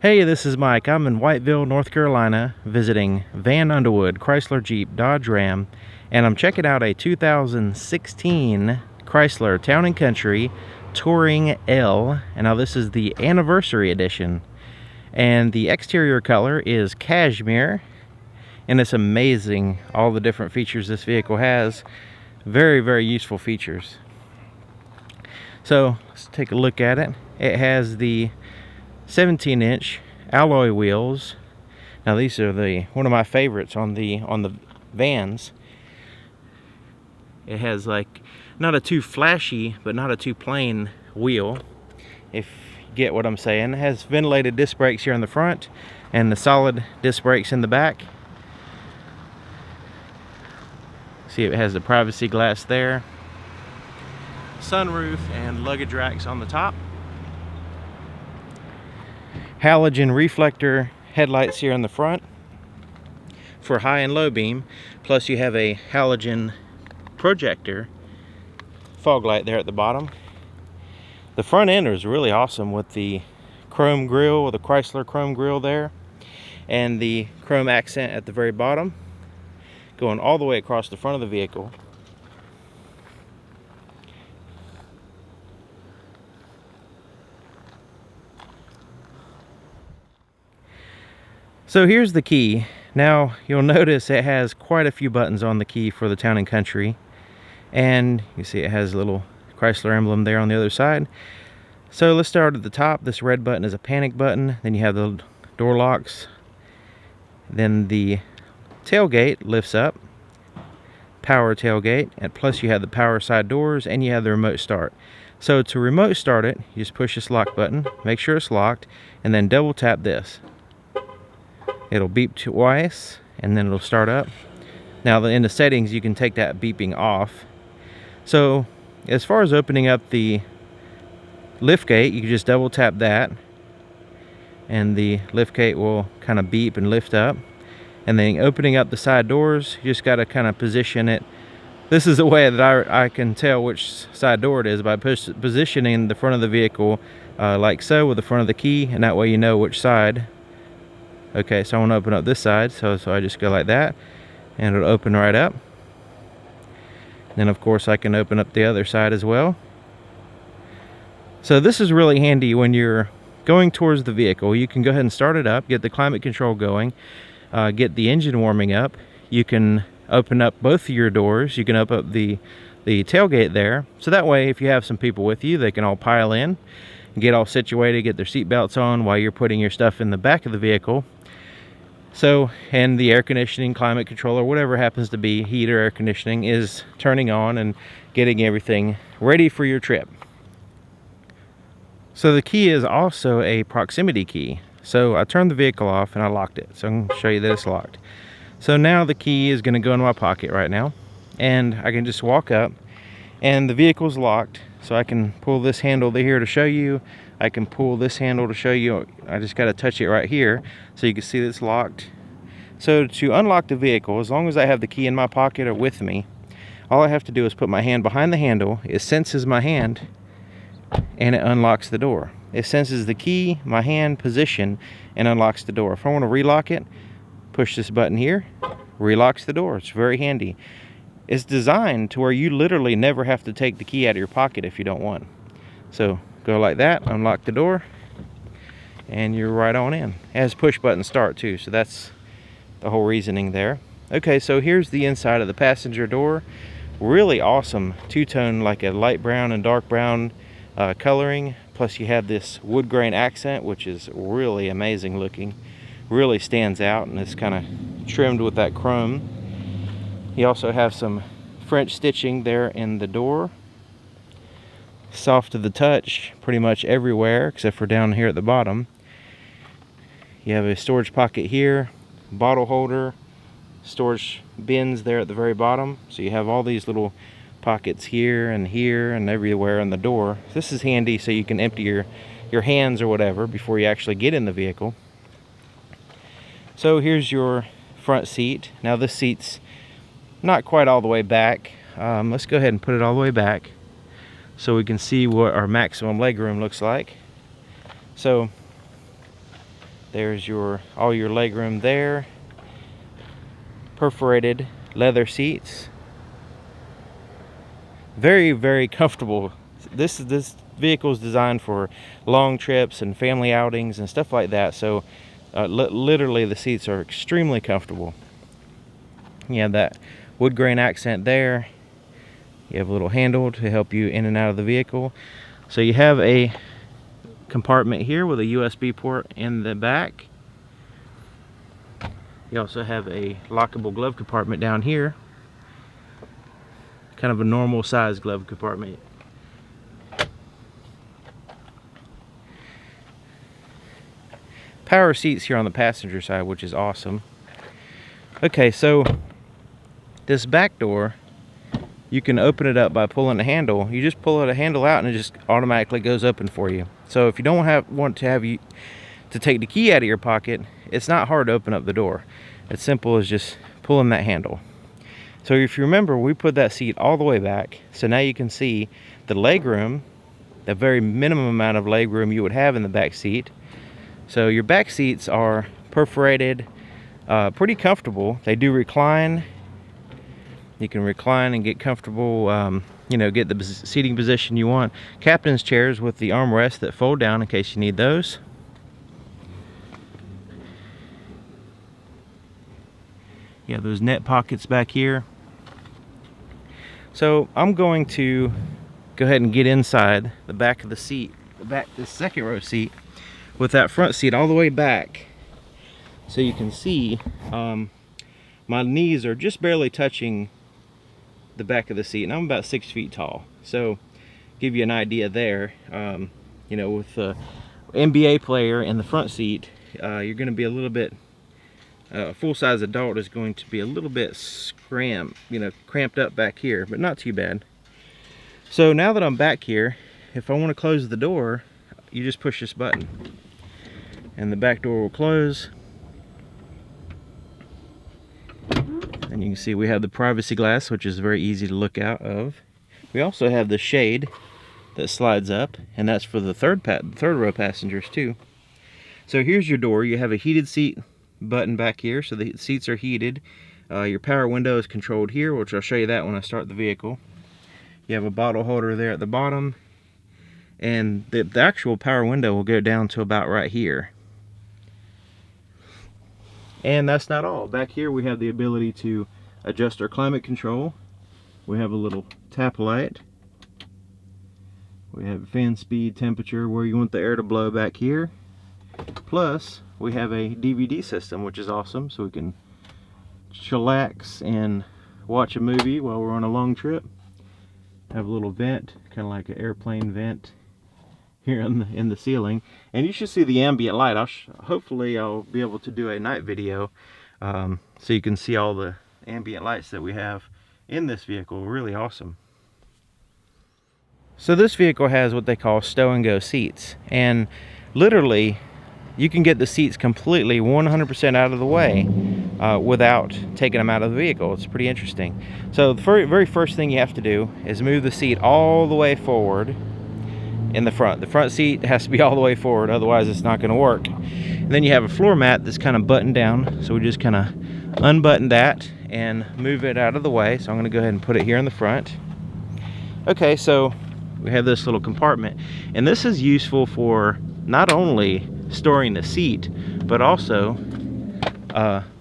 Hey, this is Mike. I'm in Whiteville, North Carolina, visiting Van Underwood, Chrysler, Jeep, Dodge Ram, and I'm checking out a 2016 Chrysler Town & Country Touring L. And now this is the anniversary edition. And the exterior color is cashmere, and it's amazing all the different features this vehicle has. Very, very useful features. So let's take a look at it. It has the 17-inch alloy wheels. Now these are one of my favorites on the vans. It has like not a too flashy but not a too plain wheel, if you get what I'm saying. It has ventilated disc brakes here in the front and the solid disc brakes in the back. See, it has the privacy glass there, sunroof and luggage racks on the top. Halogen reflector headlights here in the front for high and low beam, plus you have a halogen projector fog light there at the bottom. The front end is really awesome with the chrome grille, with the Chrysler chrome grille there, and the chrome accent at the very bottom going all the way across the front of the vehicle. So here's the key. Now you'll notice it has quite a few buttons on the key for the Town & Country, and you see it has a little Chrysler emblem there on the other side. So let's start at the top. This red button is a panic button. Then you have the door locks. Then the tailgate lifts up, power tailgate, and plus you have the power side doors and you have the remote start. So to remote start it, you just push this lock button, make sure it's locked, and then double tap this. It'll beep twice and then it'll start up. Now in the settings you can take that beeping off. So as far as opening up the lift gate, you can just double tap that and the lift gate will kind of beep and lift up. And then opening up the side doors, you just got to kind of position it. This is the way that I can tell which side door it is, by positioning the front of the vehicle like so with the front of the key, and that way you know which side. Okay, so I want to open up this side, so I just go like that, and it'll open right up. Then of course I can open up the other side as well. So this is really handy when you're going towards the vehicle. You can go ahead and start it up, get the climate control going, get the engine warming up. You can open up both of your doors. You can open up the tailgate there, so that way if you have some people with you, they can all pile in, get all situated, get their seat belts on while you're putting your stuff in the back of the vehicle. So, and the air conditioning, climate control, or whatever happens to be, heat or air conditioning, is turning on and getting everything ready for your trip. So the key is also a proximity key. So I turned the vehicle off and I locked it. So I'm going to show you that it's locked. So now the key is going to go in my pocket right now, and I can just walk up and the vehicle's locked. So I can pull this handle here to show you. I can pull this handle to show you. I just got to touch it right here so you can see that it's locked. So to unlock the vehicle, as long as I have the key in my pocket or with me, all I have to do is put my hand behind the handle. It senses my hand and it unlocks the door. It senses the key, my hand position, and unlocks the door. If I want to relock it, push this button here, relocks the door. It's very handy. It's designed to where you literally never have to take the key out of your pocket if you don't want. So go like that, unlock the door, and you're right on in. It has push button start too, so that's the whole reasoning there. Okay, so here's the inside of the passenger door. Really awesome two-tone, like a light brown and dark brown coloring. Plus you have this wood grain accent, which is really amazing looking. Really stands out, and it's kind of trimmed with that chrome. You also have some French stitching there in the door. Soft to the touch pretty much everywhere except for down here at the bottom. You have a storage pocket here, bottle holder, storage bins there at the very bottom. So you have all these little pockets here and everywhere in the door. This is handy so you can empty your hands or whatever before you actually get in the vehicle. So here's your front seat. Now this seat's not quite all the way back. Let's go ahead and put it all the way back so we can see what our maximum legroom looks like. So There's all your legroom there. Perforated leather seats. Very, very comfortable. This vehicle is designed for long trips and family outings and stuff like that. So literally the seats are extremely comfortable. You have that wood grain accent there. You have a little handle to help you in and out of the vehicle. So you have a compartment here with a USB port in the back. You also have a lockable glove compartment down here. Kind of a normal size glove compartment. Power seats here on the passenger side, which is awesome. Okay, so this back door, you can open it up by pulling the handle. You just pull the handle out and it just automatically goes open for you. So if you don't want to take the key out of your pocket, it's not hard to open up the door. It's simple as just pulling that handle. So if you remember, we put that seat all the way back. So now you can see the legroom, the very minimum amount of legroom you would have in the back seat. So your back seats are perforated, pretty comfortable. They do recline. You can recline and get comfortable, you know, get the seating position you want. Captain's chairs with the armrests that fold down in case you need those. You have those net pockets back here. So I'm going to go ahead and get inside the back of the seat, this second row seat, with that front seat all the way back. So you can see my knees are just barely touching the back of the seat, and I'm about 6 feet tall. So give you an idea there. You know, with the NBA player in the front seat, you're going to be a little bit, a full-size adult is going to be a little bit cramped up back here, but not too bad. So now that I'm back here, if I want to close the door, you just push this button and the back door will close. And you can see we have the privacy glass, which is very easy to look out of. We also have the shade that slides up, and that's for the third row passengers too. So here's your door. You have a heated seat button back here, so the seats are heated. Your power window is controlled here, which I'll show you that when I start the vehicle. You have a bottle holder there at the bottom, and the actual power window will go down to about right here. And that's not all. Back here we have the ability to adjust our climate control. We have a little tap light. We have fan speed, temperature, where you want the air to blow back here. Plus, we have a DVD system, which is awesome, so we can chillax and watch a movie while we're on a long trip. Have a little vent, kind of like an airplane vent here in the ceiling, and you should see the ambient light. Hopefully I'll be able to do a night video so you can see all the ambient lights that we have in this vehicle. Really awesome. So this vehicle has what they call stow and go seats, and literally you can get the seats completely 100% out of the way without taking them out of the vehicle. It's pretty interesting. So the very first thing you have to do is move the seat all the way forward in the front. The front seat has to be all the way forward, otherwise it's not going to work. And then you have a floor mat that's kind of buttoned down, so we just kind of unbutton that and move it out of the way. So I'm going to go ahead and put it here in the front. Okay, so we have this little compartment, and this is useful for not only storing the seat, but also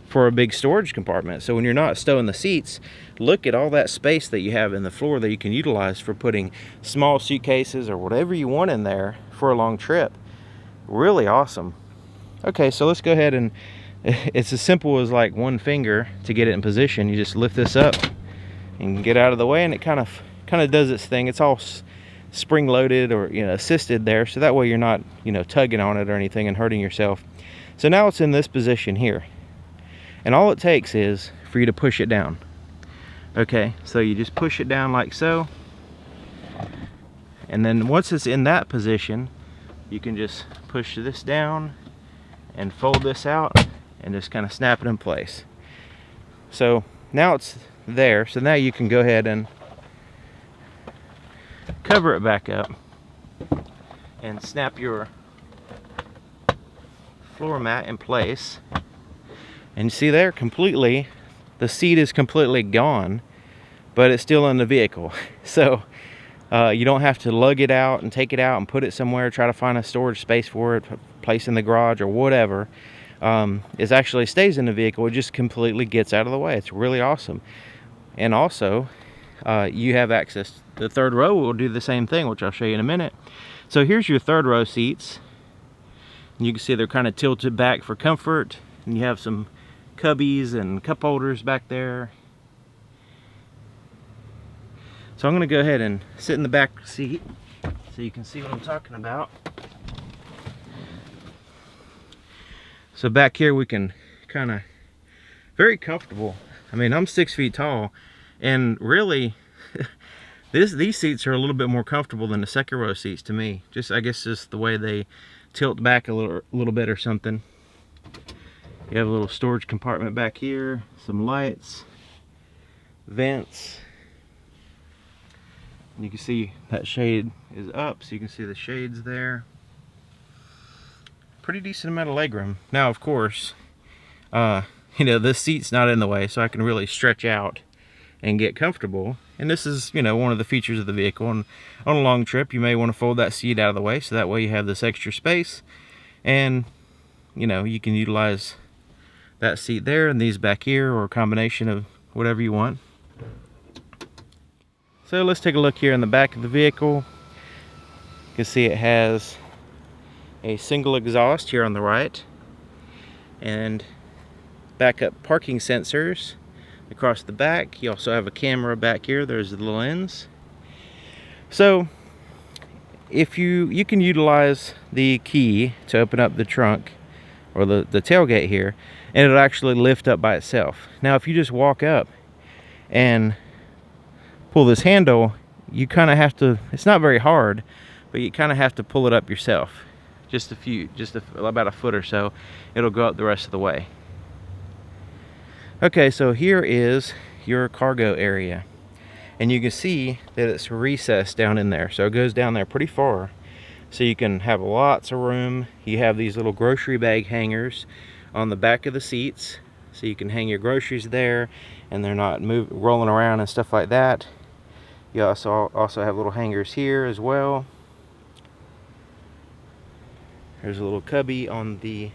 for a big storage compartment. So when you're not stowing the seats, look at all that space that you have in the floor that you can utilize for putting small suitcases or whatever you want in there for a long trip. Really awesome. Okay, so let's go ahead and it's as simple as like one finger to get it in position. You just lift this up and get out of the way, and it kind of does its thing. It's all spring loaded or assisted there, so that way you're not tugging on it or anything and hurting yourself. So now it's in this position here, and all it takes is for you to push it down. Okay, so you just push it down like so, and then once it's in that position, you can just push this down and fold this out and just kind of snap it in place. So now it's there, so now you can go ahead and cover it back up and snap your floor mat in place. And you see there, completely, the seat is completely gone, but it's still in the vehicle. So you don't have to lug it out and take it out and put it somewhere, try to find a storage space for it, place in the garage or whatever. It actually stays in the vehicle. It just completely gets out of the way. It's really awesome. And also, you have access. The third row will do the same thing, which I'll show you in a minute. So here's your third row seats. You can see they're kind of tilted back for comfort. And you have some cubbies and cup holders back there. So I'm going to go ahead and sit in the back seat so you can see what I'm talking about. So back here we can kind of, very comfortable. I mean, I'm 6 feet tall, and really these seats are a little bit more comfortable than the second row seats to me. I guess just the way they tilt back a little bit or something. You have a little storage compartment back here, some lights, vents. You can see that shade is up, so you can see the shades there. Pretty decent amount of legroom. Now, of course, you know, this seat's not in the way, so I can really stretch out and get comfortable. And this is, you know, one of the features of the vehicle. And on a long trip, you may want to fold that seat out of the way, so that way you have this extra space. And, you know, you can utilize that seat there and these back here, or a combination of whatever you want. So let's take a look here in the back of the vehicle. You can see it has a single exhaust here on the right, and backup parking sensors across the back. You also have a camera back here. There's the lens. So if you can utilize the key to open up the trunk or the tailgate here, and it'll actually lift up by itself. Now if you just walk up and pull this handle, you kind of have to, it's not very hard, but you kind of have to pull it up yourself. About a foot or so, it'll go up the rest of the way. Okay, so here is your cargo area, and you can see that it's recessed down in there, so it goes down there pretty far, so you can have lots of room. You have these little grocery bag hangers on the back of the seats, so you can hang your groceries there and they're not rolling around and stuff like that. You also have little hangers here as well. There's a little cubby on the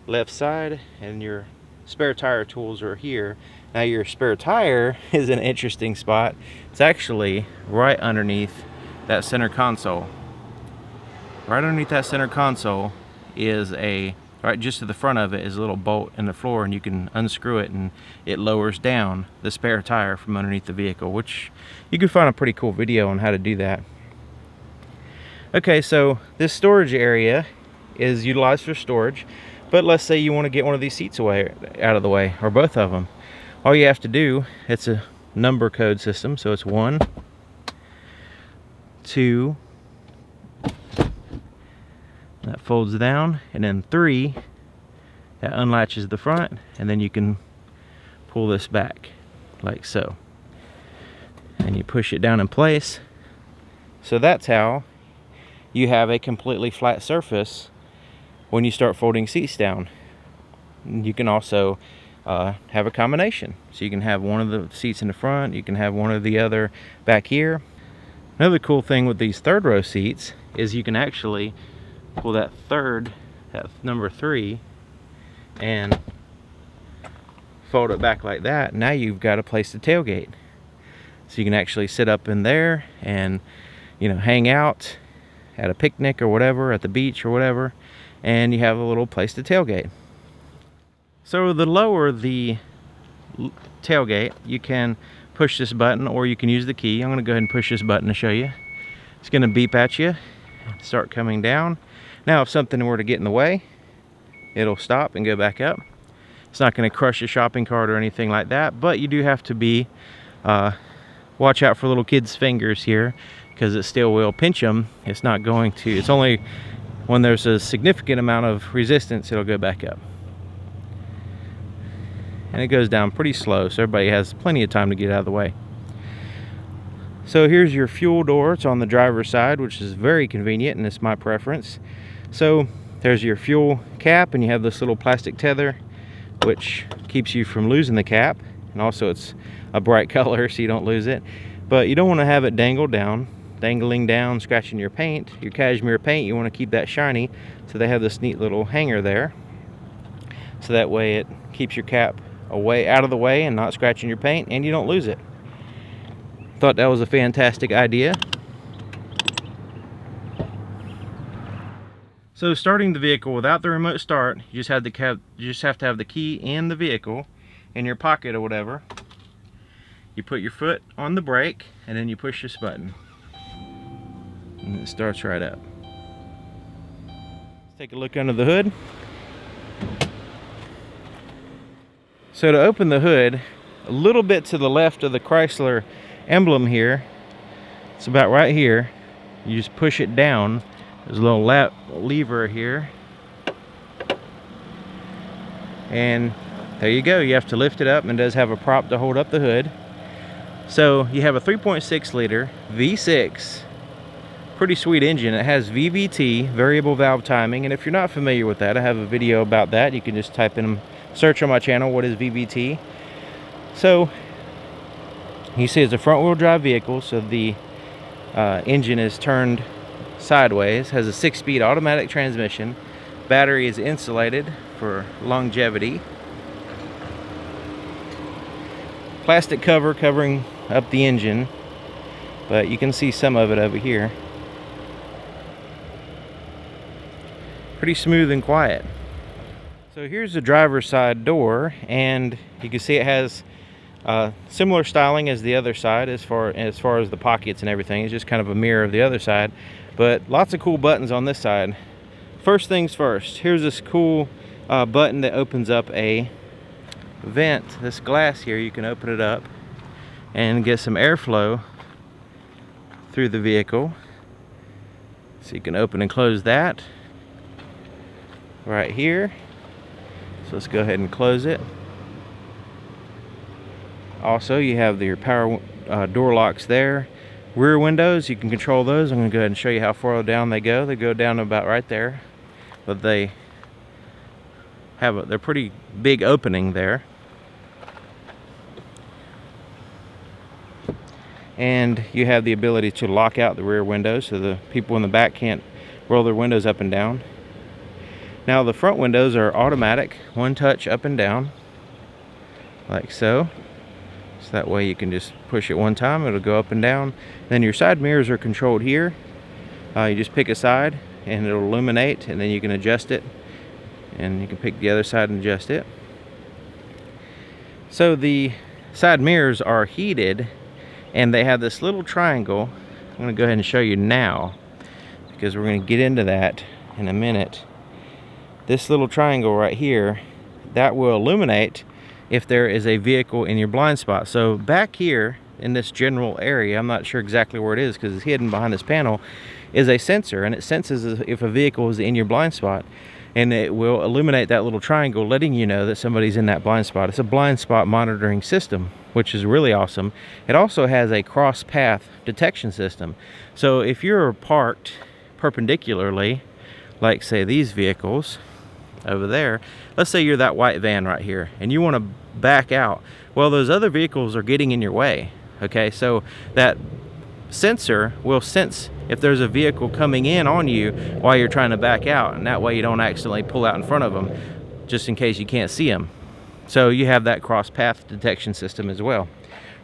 left side, and your spare tire tools are here. Now your spare tire is an interesting spot. It's actually right underneath that center console. Right underneath that center console is right just to the front of it is a little bolt in the floor, and you can unscrew it and it lowers down the spare tire from underneath the vehicle, which you can find a pretty cool video on how to do that. Okay, so this storage area is utilized for storage, but let's say you want to get one of these seats out of the way, or both of them. All you have to do, it's a number code system, so it's 1, 2, that folds down, and then 3, that unlatches the front, and then you can pull this back like so, and you push it down in place. So that's how you have a completely flat surface when you start folding seats down. You can also have a combination, so you can have one of the seats in the front, you can have one of the other back here. Another cool thing with these third row seats is you can actually pull that number 3, and fold it back like that. Now you've got a place to tailgate, so you can actually sit up in there and, you know, hang out at a picnic or whatever, at the beach or whatever, and you have a little place to tailgate. So the lower the tailgate, you can push this button, or you can use the key. I'm going to go ahead and push this button to show you. It's going to beep at you, start coming down. Now if something were to get in the way, it'll stop and go back up. It's not going to crush a shopping cart or anything like that, but you do have to watch out for little kids' fingers here, because it still will pinch them. It's not going to, it's only when there's a significant amount of resistance it'll go back up. And it goes down pretty slow, so everybody has plenty of time to get out of the way. So here's your fuel door. It's on the driver's side, which is very convenient, and it's my preference. So There's your fuel cap, and you have this little plastic tether which keeps you from losing the cap, and also it's a bright color so you don't lose it. But you don't want to have it dangling down, scratching your paint, your cashmere paint. You want to keep that shiny, so they have this neat little hanger there, so that way it keeps your cap out of the way and not scratching your paint, and you don't lose it. Thought that was a fantastic idea. So starting the vehicle without the remote start, you just have to have the key in the vehicle in your pocket or whatever. You put your foot on the brake, and then you push this button, and it starts right up. Let's take a look under the hood. So to open the hood, a little bit to the left of the Chrysler emblem here, it's about right here. You just push it down. There's a little lever here, and there you go. You have to lift it up, and it does have a prop to hold up the hood. So you have a 3.6 liter V6, pretty sweet engine. It has VVT, variable valve timing, and if you're not familiar with that, I have a video about that. You can just type in, search on my channel, what is VVT. So you see it's a front wheel drive vehicle, so the engine is turned sideways, has a 6-speed automatic transmission. Battery is insulated for longevity. Plastic cover covering up the engine, but you can see some of it over here. Pretty smooth and quiet. So here's the driver's side door, and you can see it has similar styling as the other side as far as the pockets and everything. It's just kind of a mirror of the other side, but lots of cool buttons on this side. First things first, here's this cool button that opens up a vent. This glass here, you can open it up and get some airflow through the vehicle. So you can open and close that right here. So let's go ahead and close it. Also, you have your power door locks there. Rear windows, you can control those. I'm going to go ahead and show you how far down they go. They go down about right there, but they have they're pretty big opening there. And you have the ability to lock out the rear windows so the people in the back can't roll their windows up and down. Now the front windows are automatic, one touch up and down, like so. So that way you can just push it one time, it'll go up and down. Then your side mirrors are controlled here. You just pick a side and it'll illuminate, and then you can adjust it, and you can pick the other side and adjust it. So the side mirrors are heated, and they have this little triangle. I'm going to go ahead and show you now, because we're going to get into that in a minute. This little triangle right here, that will illuminate if there is a vehicle in your blind spot. So back here in this general area, I'm not sure exactly where it is because it's hidden behind this panel, is a sensor, and it senses if a vehicle is in your blind spot, and it will illuminate that little triangle, letting you know that somebody's in that blind spot. It's a blind spot monitoring system, which is really awesome. It also has a cross path detection system. So if you're parked perpendicularly, like say these vehicles over there, let's say you're that white van right here and you want to back out, well, those other vehicles are getting in your way. Okay, so that sensor will sense if there's a vehicle coming in on you while you're trying to back out, and that way you don't accidentally pull out in front of them, just in case you can't see them. So you have that cross path detection system as well.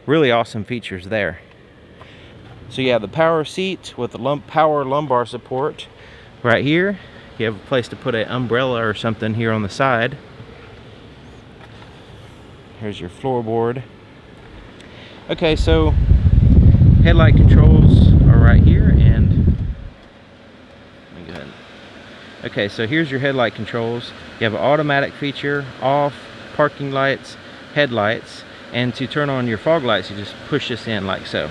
Really awesome features there. So you have the power seat with the power lumbar support right here. You have a place to put an umbrella or something here on the side. Here's your floorboard. Okay, so headlight controls are right here, and let me go ahead. Okay, so here's your headlight controls. You have an automatic feature, off, parking lights, headlights, and to turn on your fog lights, you just push this in like so.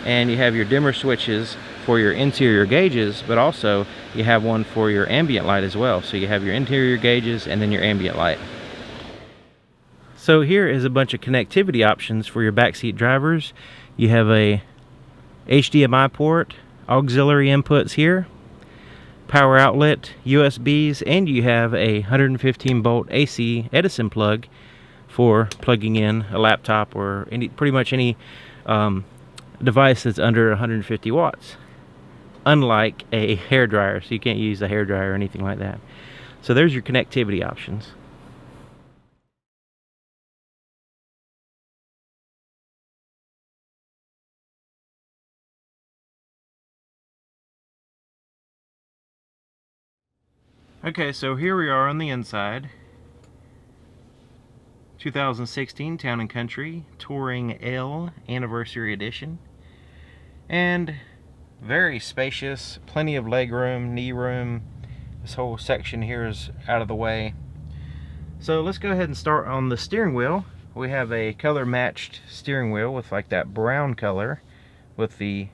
And you have your dimmer switches for your interior gauges, but also you have one for your ambient light as well. So you have your interior gauges and then your ambient light. So here is a bunch of connectivity options for your backseat drivers. You have a HDMI port, auxiliary inputs here, power outlet, USBs, and you have a 115 volt AC Edison plug for plugging in a laptop or pretty much any device that's under 150 watts. Unlike a hairdryer, so you can't use a hairdryer or anything like that. So there's your connectivity options. Okay, so here we are on the inside. 2016 Town & Country Touring L Anniversary Edition. And very spacious, plenty of leg room, knee room. This whole section here is out of the way. So let's go ahead and start on the steering wheel. We have a color matched steering wheel with like that brown color with the,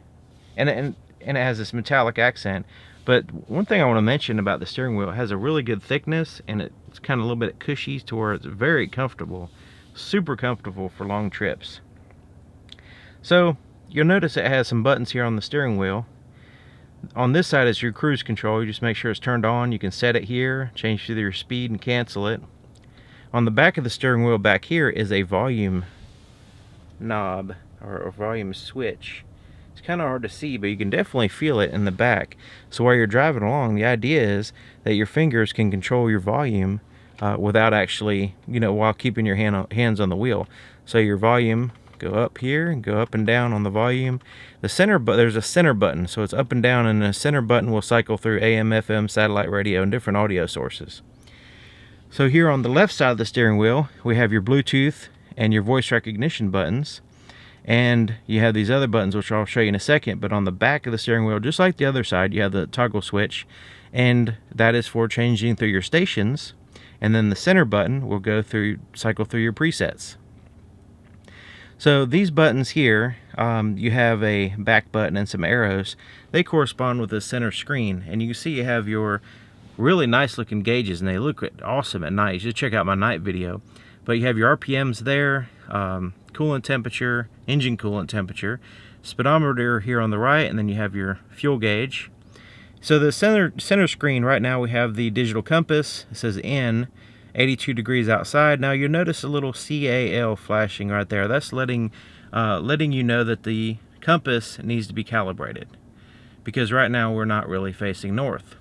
and it has this metallic accent. But one thing I want to mention about the steering wheel, it has a really good thickness, and it's kind of a little bit cushy to where it's very comfortable, super comfortable for long trips. So you'll notice it has some buttons here on the steering wheel. On this side is your cruise control. You just make sure it's turned on. You can set it here, change either your speed and cancel it. On the back of the steering wheel back here is a volume knob or a volume switch. It's kind of hard to see, but you can definitely feel it in the back. So while you're driving along, the idea is that your fingers can control your volume without actually, while keeping your hands on the wheel. So your volume, go up here and go up and down on the volume. The center, there's a center button, so it's up and down, and the center button will cycle through AM, FM, satellite radio, and different audio sources. So here on the left side of the steering wheel, we have your Bluetooth and your voice recognition buttons. And you have these other buttons, which I'll show you in a second. But on the back of the steering wheel, just like the other side, you have the toggle switch. And that is for changing through your stations. And then the center button will cycle through your presets. So these buttons here, you have a back button and some arrows. They correspond with the center screen. And you can see you have your really nice looking gauges, and they look awesome at night. You should check out my night video. But you have your RPMs there, coolant temperature, engine coolant temperature, speedometer here on the right, and then you have your fuel gauge. So the center screen right now, we have the digital compass. It says in, 82 degrees outside. Now you'll notice a little CAL flashing right there. That's letting you know that the compass needs to be calibrated, because right now we're not really facing north.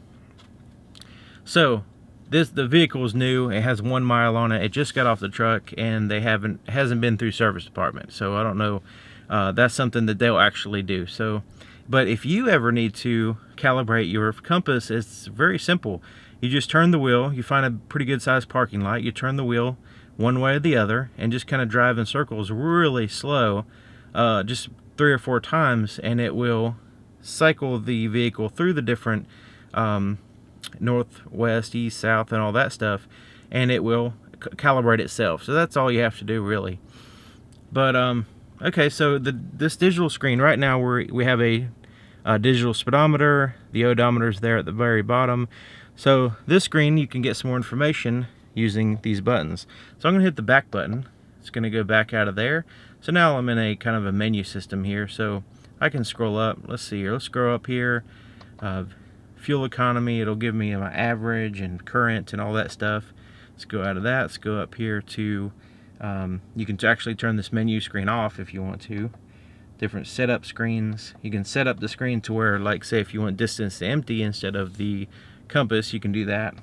So the vehicle is new. It has 1 mile on it. It just got off the truck, and hasn't been through service department. So I don't know. That's something that they'll actually do. So, but if you ever need to calibrate your compass, it's very simple. You just turn the wheel. You find a pretty good sized parking lot. You turn the wheel one way or the other, and just kind of drive in circles really slow, just 3 or 4 times, and it will cycle the vehicle through the different north, west, east, south, and all that stuff, and it will calibrate itself. So that's all you have to do, really. But okay, so this digital screen right now, we have a digital speedometer. The odometer is there at the very bottom. So this screen, you can get some more information using these buttons. So I'm going to hit the back button. It's going to go back out of there. So now I'm in a kind of a menu system here, so I can scroll up. Let's see here. Let's scroll up here. Fuel economy, it'll give me my average and current and all that stuff. Let's go out of that. Let's go up here to, you can actually turn this menu screen off if you want to. Different setup screens. You can set up the screen to where, like, say if you want distance to empty instead of the compass, you can do that.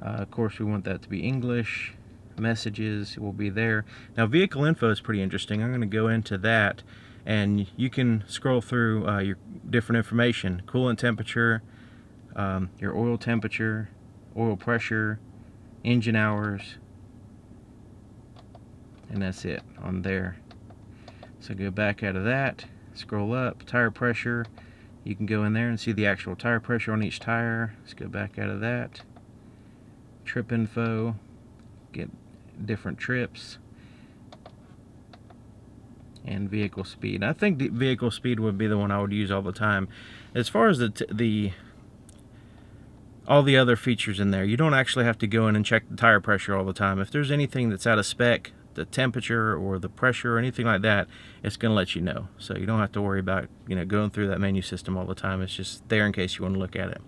Of course, we want that to be English. Messages will be there. Now, vehicle info is pretty interesting. I'm going to go into that, and you can scroll through your different information: coolant temperature, your oil temperature, oil pressure, engine hours, and that's it on there. So go back out of that, scroll up, tire pressure. You can go in there and see the actual tire pressure on each tire. Let's go back out of that. Trip info, get different trips, and vehicle speed. I think the vehicle speed would be the one I would use all the time. As far as all the other features in there, you don't actually have to go in and check the tire pressure all the time. If there's anything that's out of spec, the temperature or the pressure or anything like that, it's going to let you know. So you don't have to worry about, you know, going through that menu system all the time. It's just there in case you want to look at it.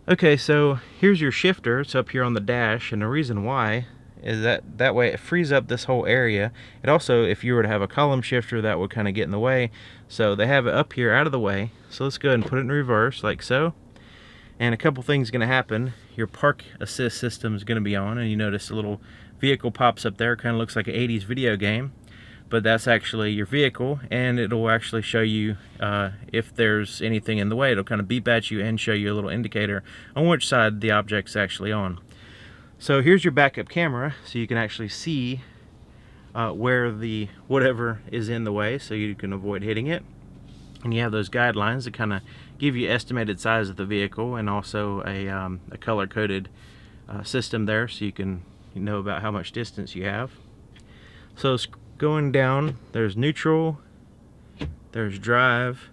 Okay, so here's your shifter. It's up here on the dash, and the reason why is that way it frees up this whole area. It also, if you were to have a column shifter, that would kind of get in the way. So they have it up here out of the way. So let's go ahead and put it in reverse like so. And a couple things going to happen. Your park assist system is going to be on, and you notice a little vehicle pops up there. Kind of looks like an 80s video game, but that's actually your vehicle, and it'll actually show you if there's anything in the way. It'll kind of beep at you and show you a little indicator on which side the object's actually on. So here's your backup camera, so you can actually see where the whatever is in the way, so you can avoid hitting it. And you have those guidelines that kind of give you estimated size of the vehicle, and also a color-coded system there, so you can know about how much distance you have. So going down, there's neutral, there's drive.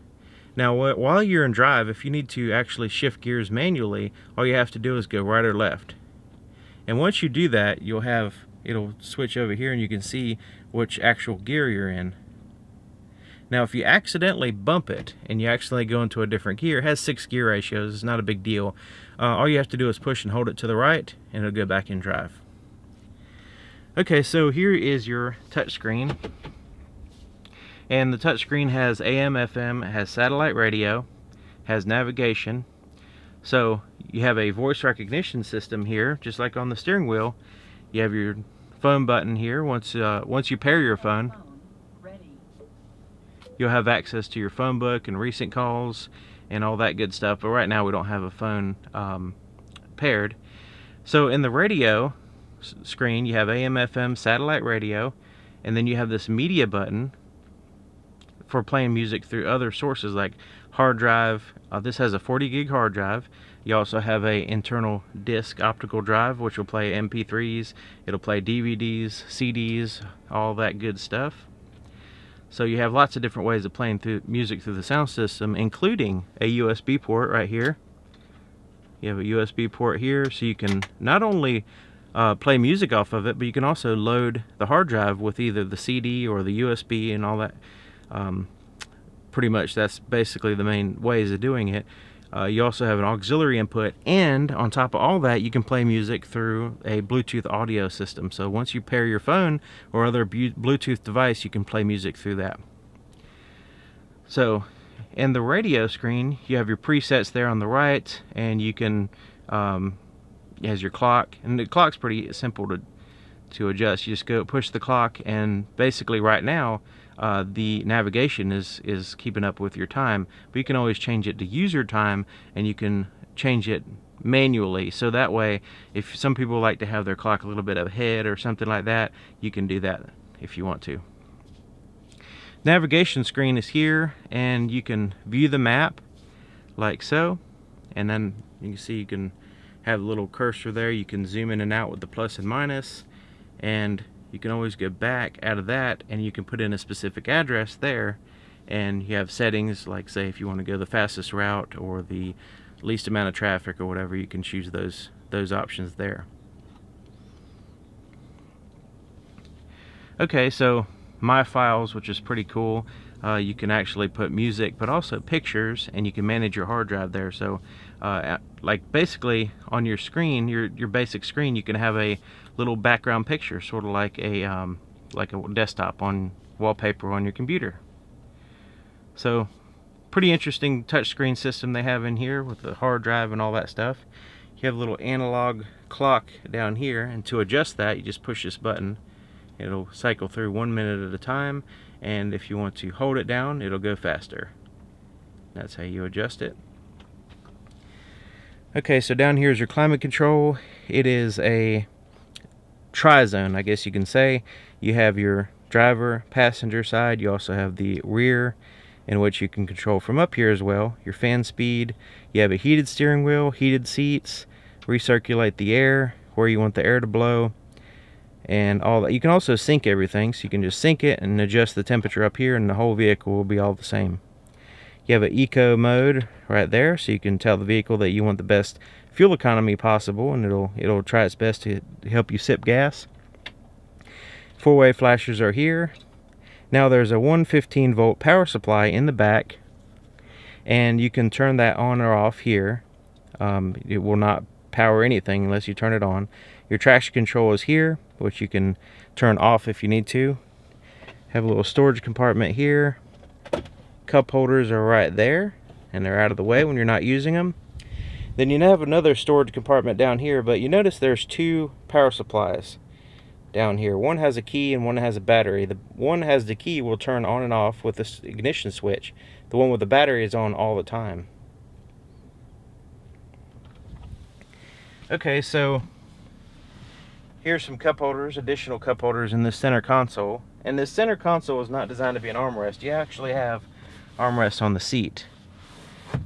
Now while you're in drive, if you need to actually shift gears manually, all you have to do is go right or left. And once you do that, it'll switch over here and you can see which actual gear you're in. Now if you accidentally bump it and you accidentally go into a different gear, it has 6 gear ratios, it's not a big deal. All you have to do is push and hold it to the right and it'll go back in drive. Okay, so here is your touchscreen. And the touchscreen has AM, FM, it has satellite radio, has navigation. So you have a voice recognition system here, just like on the steering wheel. You have your phone button here. Once you pair your phone, you'll have access to your phone book and recent calls and all that good stuff. But right now we don't have a phone paired. So in the radio screen, you have AM, FM, satellite radio, and then you have this media button for playing music through other sources like hard drive. This has a 40 gig hard drive. You also have a internal disc optical drive, which will play MP3s, it'll play DVDs, CDs, all that good stuff. So you have lots of different ways of playing through music through the sound system, including a USB port right here. You have a USB port here, so you can not only play music off of it, but you can also load the hard drive with either the CD or the USB and all that. Pretty much that's basically the main ways of doing it. You also have an auxiliary input, and on top of all that, you can play music through a Bluetooth audio system. So once you pair your phone or other Bluetooth device, you can play music through that. So in the radio screen, you have your presets there on the right, and you can it has your clock, and the clock's pretty simple to adjust. You just go push the clock, and basically right now the navigation is keeping up with your time, but you can always change it to user time, and you can change it manually. So that way, if some people like to have their clock a little bit ahead or something like that, you can do that if you want to. Navigation screen is here, and you can view the map like so, and then you can see you can have a little cursor there. You can zoom in and out with the plus and minus, and you can always go back out of that, and you can put in a specific address there, and you have settings like, say, if you want to go the fastest route or the least amount of traffic or whatever, you can choose those options there. Okay, so My Files, which is pretty cool. You can actually put music, but also pictures, and you can manage your hard drive there. So like basically on your screen, your basic screen, you can have a little background picture, sort of like a desktop on wallpaper on your computer. So pretty interesting touchscreen system they have in here with the hard drive and all that stuff. You have a little analog clock down here, and to adjust that, you just push this button. It'll cycle through 1 minute at a time, and if you want to hold it down, it'll go faster. That's how you adjust it. Okay, so down here is your climate control. It is a tri-zone, I guess you can say. You have your driver, passenger side. You also have the rear, in which you can control from up here as well. Your fan speed. You have a heated steering wheel, heated seats, recirculate the air, where you want the air to blow, and all that. You can also sync everything, so you can just sync it and adjust the temperature up here, and the whole vehicle will be all the same. You have an eco mode right there, so you can tell the vehicle that you want the best fuel economy possible, and it'll try its best to help you sip gas. Four-way flashers are here. Now there's a 115 volt power supply in the back, and you can turn that on or off here. It will not power anything unless you turn it on. Your traction control is here, which you can turn off if you need to. Have a little storage compartment here. Cup holders are right there, and they're out of the way when you're not using them. Then you have another storage compartment down here, but you notice there's two power supplies down here. One has a key and one has a battery. The one that has the key will turn on and off with this ignition switch. The one with the battery is on all the time. Okay, so here's some cup holders, additional cup holders in this center console. And this center console is not designed to be an armrest. You actually have armrests on the seat.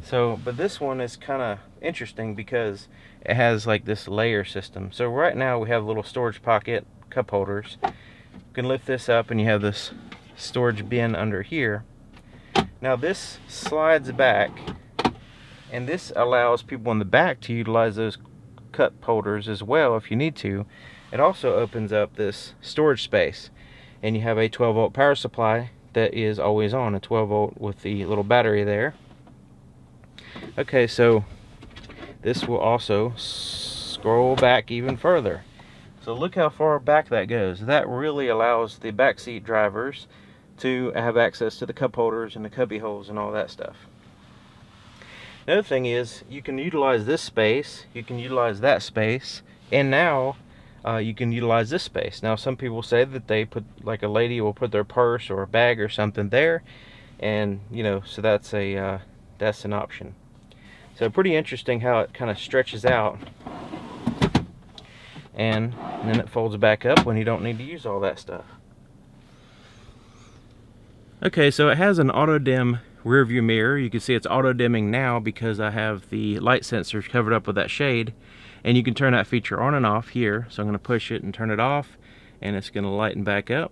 So, but this one is kind of interesting because it has like this layer system. So right now we have a little storage pocket, cup holders. You can lift this up and you have this storage bin under here. Now this slides back, and this allows people in the back to utilize those cup holders as well if you need to. It also opens up this storage space, and you have a 12 volt power supply that is always on, a 12 volt with the little battery there. Okay, so this will also scroll back even further. So look how far back that goes. That really allows the backseat drivers to have access to the cup holders and the cubby holes and all that stuff. Another thing is you can utilize this space, you can utilize that space, and now you can utilize this space. Now some people say that they put, like a lady will put their purse or a bag or something there, and you know, so that's an option. So pretty interesting how it kind of stretches out, and then it folds back up when you don't need to use all that stuff. Okay, so it has an auto dim rear view mirror. You can see it's auto dimming now because I have the light sensors covered up with that shade, and you can turn that feature on and off here. So I'm going to push it and turn it off, and it's going to lighten back up.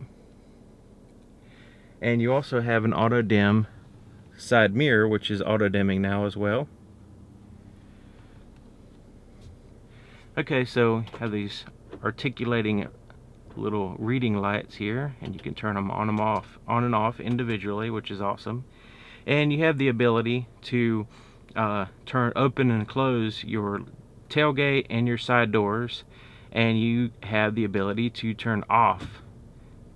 And you also have an auto dim side mirror, which is auto dimming now as well. Okay, so you have these articulating little reading lights here, and you can turn them on and off individually, which is awesome. And you have the ability to open and close your tailgate and your side doors, and you have the ability to turn off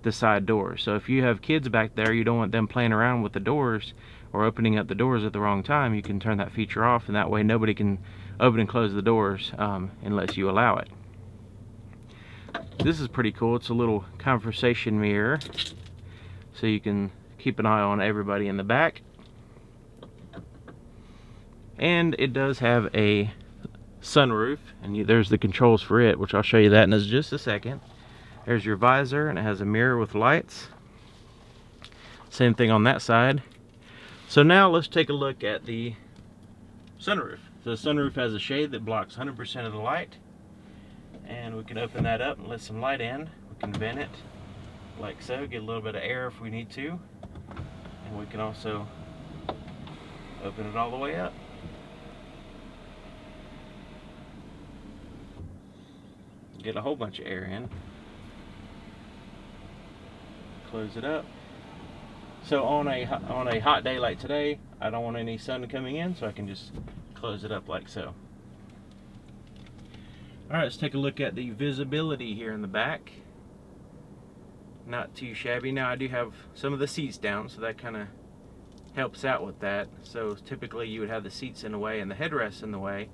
the side doors. So if you have kids back there, you don't want them playing around with the doors or opening up the doors at the wrong time, you can turn that feature off, and that way nobody can open and close the doors unless you allow it. This is pretty cool. It's a little conversation mirror, so you can keep an eye on everybody in the back. And it does have a sunroof, and there's the controls for it, which I'll show you that in just a second. There's your visor, and it has a mirror with lights. Same thing on that side. So now let's take a look at the sunroof. So the sunroof has a shade that blocks 100% of the light, and we can open that up and let some light in. We can vent it like so, get a little bit of air if we need to, and we can also open it all the way up. Get a whole bunch of air in. Close it up. So on a hot day like today, I don't want any sun coming in, so I can just close it up like so. Alright, let's take a look at the visibility here in the back. Not too shabby. Now I do have some of the seats down, so that kind of helps out with that. So typically you would have the seats in the way and the headrests in the way,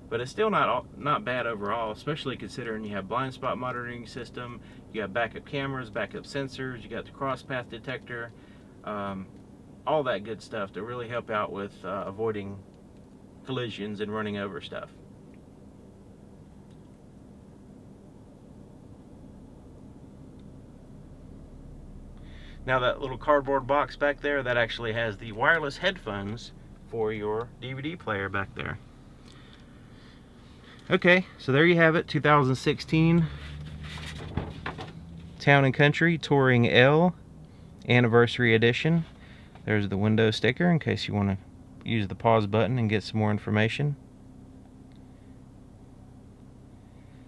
but it's still not bad overall, especially considering you have blind spot monitoring system, you have backup cameras, backup sensors, you got the cross path detector, all that good stuff to really help out with avoiding collisions and running over stuff. Now that little cardboard box back there, that actually has the wireless headphones for your DVD player back there. Okay, so there you have it, 2016 Town & Country Touring L Anniversary Edition. There's the window sticker in case you want to use the pause button and get some more information.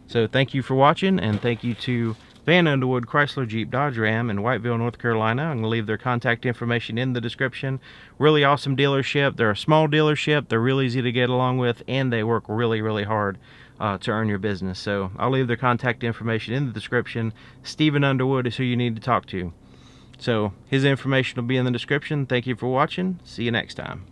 So thank you for watching, and thank you to Van Underwood, Chrysler, Jeep, Dodge, Ram in Whiteville, North Carolina. I'm going to leave their contact information in the description. Really awesome dealership. They're a small dealership. They're real easy to get along with, and they work really, really hard to earn your business. So I'll leave their contact information in the description. Stephen Underwood is who you need to talk to. So his information will be in the description. Thank you for watching. See you next time.